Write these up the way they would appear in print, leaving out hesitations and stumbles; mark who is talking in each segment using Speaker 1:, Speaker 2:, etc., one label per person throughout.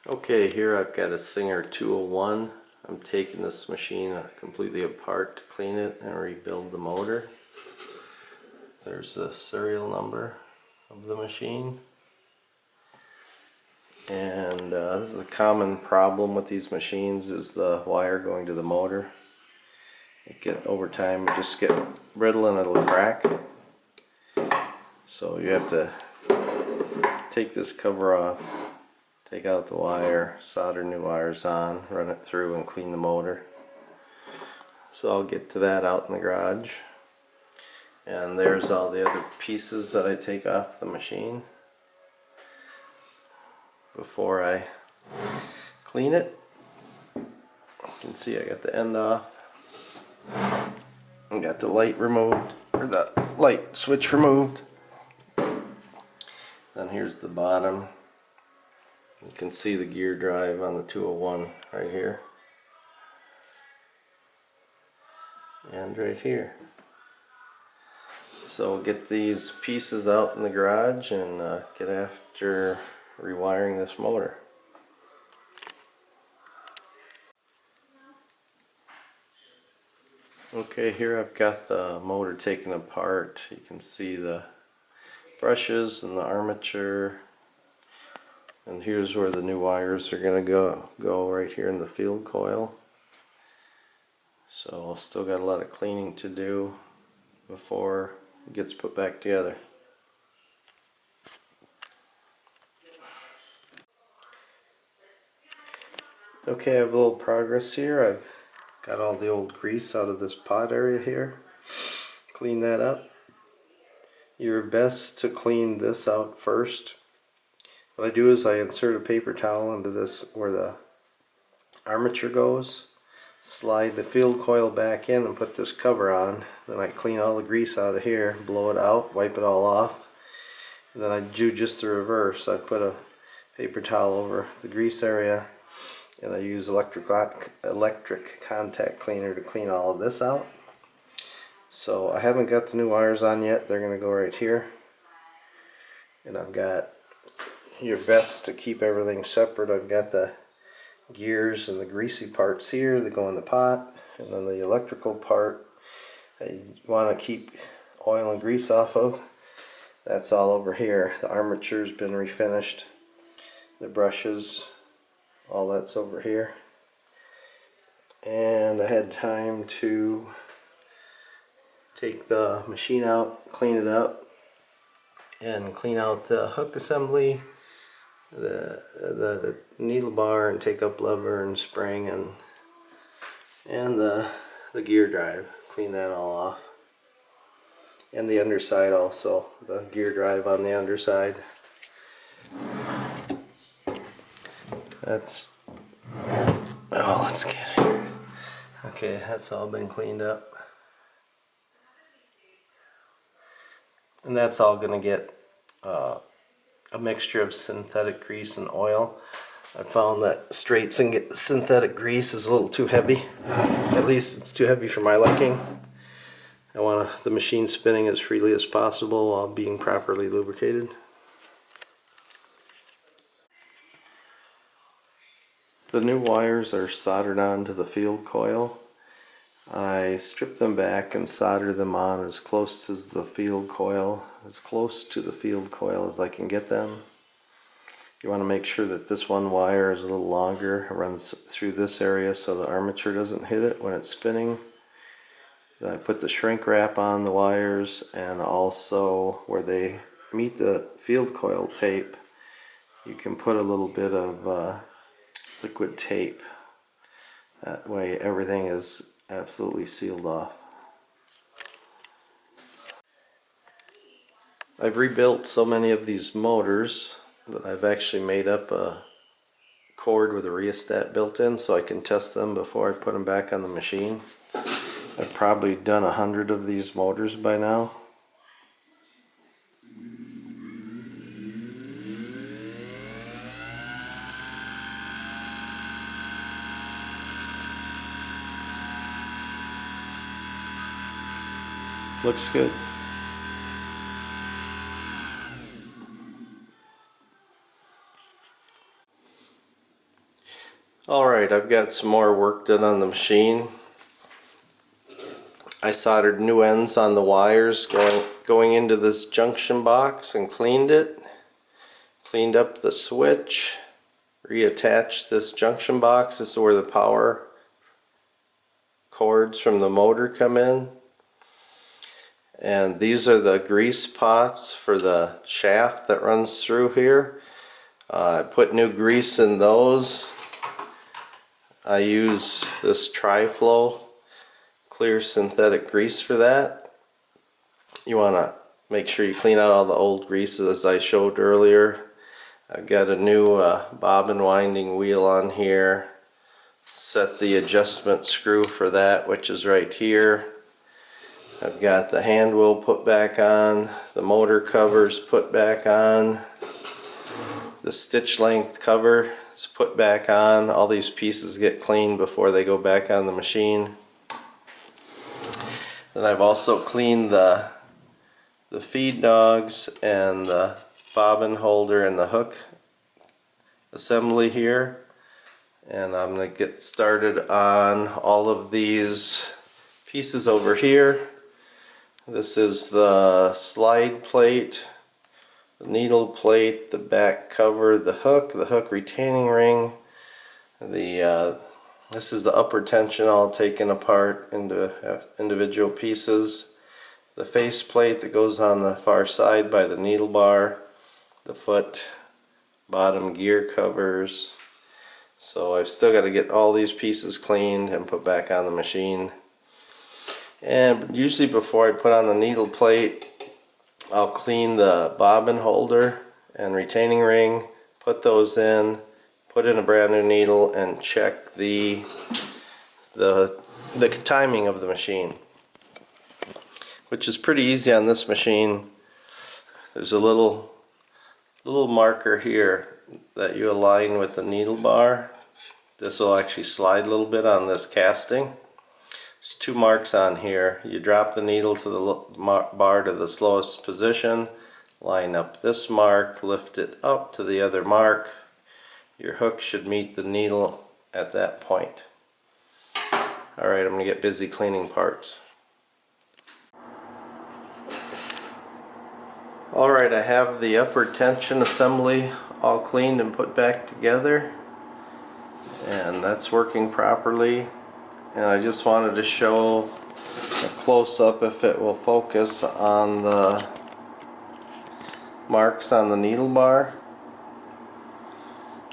Speaker 1: Okay, here I've got a Singer 201. I'm taking this machine completely apart to clean it and rebuild the motor. There's the serial number of the machine. And this is a common problem with these machines, is the wire going to the motor. Over time it just get brittle and it'll crack. So you have to take this cover off, take out the wire, solder new wires on, run it through and clean the motor. So I'll get to that out in the garage. And there's all the other pieces that I take off the machine before I clean it. You can see I got the end off. I got the light removed, or the light switch removed. Then here's the bottom. You can see the gear drive on the 201 right here. And right here. So we'll get these pieces out in the garage and get after rewiring this motor. Okay, here I've got the motor taken apart. You can see the brushes and the armature. And here's where the new wires are going to go right here in the field coil. So I've still got a lot of cleaning to do before it gets put back together. Okay, I have a little progress here. I've got all the old grease out of this pot area here. Clean that up. You're best to clean this out first. What I do is I insert a paper towel into this where the armature goes, slide the field coil back in and put this cover on. Then I clean all the grease out of here, blow it out, wipe it all off. And then I do just the reverse. I put a paper towel over the grease area and I use electric contact cleaner to clean all of this out. So I haven't got the new wires on yet. They're going to go right here. And I've got, your best to keep everything separate. I've got the gears and the greasy parts here that go in the pot, and then the electrical part that you want to keep oil and grease off of, that's all over here. The armature's been refinished, the brushes, all that's over here. And I had time to take the machine out, clean it up, and clean out the hook assembly, the needle bar, and take up lever and spring and the gear drive. Clean that all off. And the underside also, the gear drive on the underside. That's, oh, let's get here. Okay, that's all been cleaned up. And that's all going to get a mixture of synthetic grease and oil. I found that straight synthetic grease is a little too heavy. At least it's too heavy for my liking. I want the machine spinning as freely as possible while being properly lubricated. The new wires are soldered onto the field coil. I strip them back and solder them on as close to the field coil as I can get them. You want to make sure that this one wire is a little longer. It runs through this area so the armature doesn't hit it when it's spinning. Then I put the shrink wrap on the wires, and also where they meet the field coil tape, you can put a little bit of liquid tape. That way everything is absolutely sealed off. I've rebuilt so many of these motors that I've actually made up a cord with a rheostat built in so I can test them before I put them back on the machine. I've probably done 100 of these motors by now. Looks good. Alright, I've got some more work done on the machine. I soldered new ends on the wires going into this junction box and cleaned it. Cleaned up the switch. Reattached this junction box. This is where the power cords from the motor come in. And these are the grease pots for the shaft that runs through here. I put new grease in those. I use this Tri-Flow clear synthetic grease for that. You want to make sure you clean out all the old grease as I showed earlier. I've got a new bobbin winding wheel on here. Set the adjustment screw for that, which is right here. I've got the hand wheel put back on, the motor covers put back on, the stitch length cover is put back on. All these pieces get cleaned before they go back on the machine. Then I've also cleaned the feed dogs and the bobbin holder and the hook assembly here. And I'm going to get started on all of these pieces over here. This is the slide plate, the needle plate, the back cover, the hook retaining ring. This is the upper tension all taken apart into individual pieces. The face plate that goes on the far side by the needle bar, the foot, bottom gear covers. So I've still got to get all these pieces cleaned and put back on the machine. And usually before I put on the needle plate, I'll clean the bobbin holder and retaining ring, put those in, put in a brand new needle, and check the timing of the machine, which is pretty easy on this machine. There's a little marker here that you align with the needle bar. This will actually slide a little bit on this casting. There's two marks on here. You drop the needle to the bar to the slowest position, line up this mark, lift it up to the other mark. Your hook should meet the needle at that point. Alright, I'm going to get busy cleaning parts. Alright, I have the upper tension assembly all cleaned and put back together, and that's working properly. And I just wanted to show a close-up, if it will focus, on the marks on the needle bar.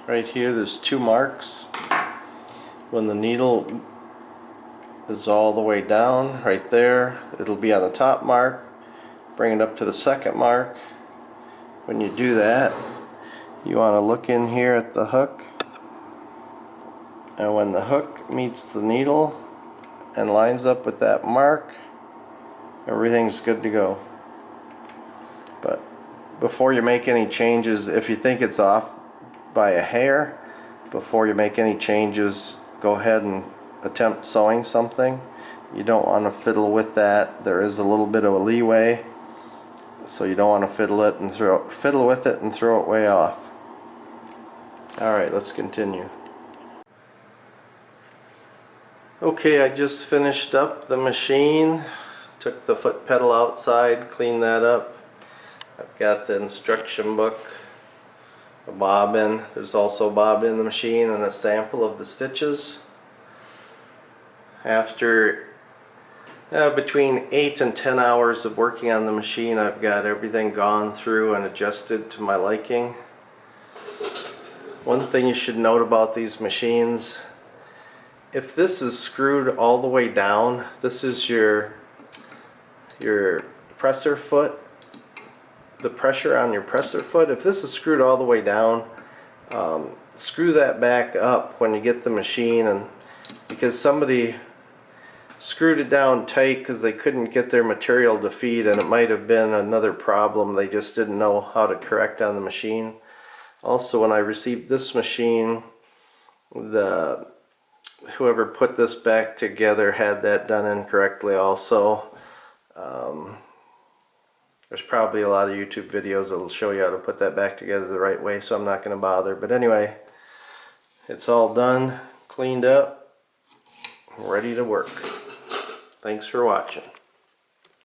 Speaker 1: Right here there's two marks. When the needle is all the way down, right there, it'll be on the top mark. Bring it up to the second mark. When you do that, you want to look in here at the hook, and when the hook meets the needle and lines up with that mark, everything's good to go. But before you make any changes, if you think it's off by a hair, before you make any changes, go ahead and attempt sewing something. You don't want to fiddle with that. There is a little bit of a leeway, so you don't want to fiddle with it and throw it way off. Alright, let's continue. Okay, I just finished up the machine. Took the foot pedal outside, cleaned that up. I've got the instruction book, a bobbin. There's also a bobbin in the machine and a sample of the stitches. After between 8 and 10 hours of working on the machine, I've got everything gone through and adjusted to my liking. One thing you should note about these machines, if this is screwed all the way down, this is your presser foot, the pressure on your presser foot. If this is screwed all the way down, screw that back up when you get the machine, and because somebody screwed it down tight because they couldn't get their material to feed, and it might have been another problem they just didn't know how to correct on the machine. Also, when I received this machine, whoever put this back together had that done incorrectly also. There's probably a lot of YouTube videos that will show you how to put that back together the right way, so I'm not going to bother. But anyway, it's all done. cleaned up, ready to work. Thanks for watching.